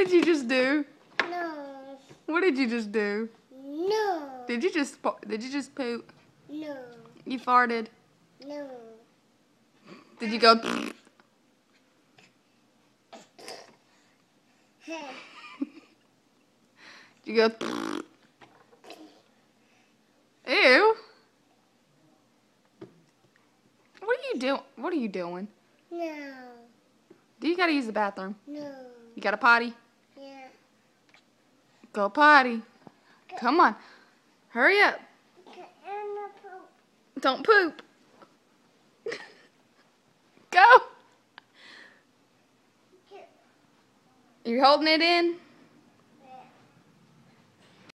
did you just do? No. What did you just do? No. Did you just poop? No. You farted? No. Did you go? Did you go? Ew. What are you doing? What are you doing? No. Do you gotta use the bathroom? No. You got a potty? Yeah. Go potty. Come on. Hurry up. Don't poop. Go. You're holding it in?